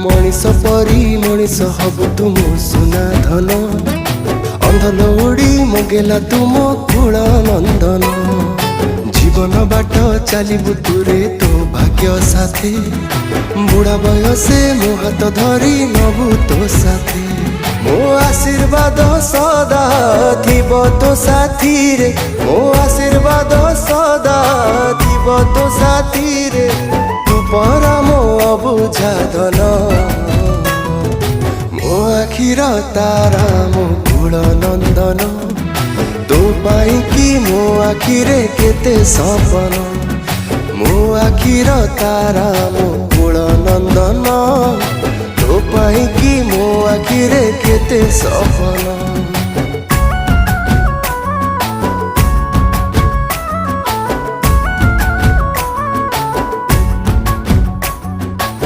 मनीष परी मनीष हबु तुम सुना धन अंधल उड़ी मगेला तुम कुल नंदन जीवन बाट चलबु तुरे तो भाग्य साथी बुढ़ा बयसे मो हाथ धरी नबु तो साथी मो आशीर्वाद सदा थिब तो साथी रे मो आशीर्वाद सदा थिब तो साथी रे तू परा मो अबुझा धन मो आखिर तारा मो कुल नंदन तो पाई कि मो आखिरे केते सपन मो आखिर तारा मो कुल नंदन तो पाई कि मो आखिरे केते सपन।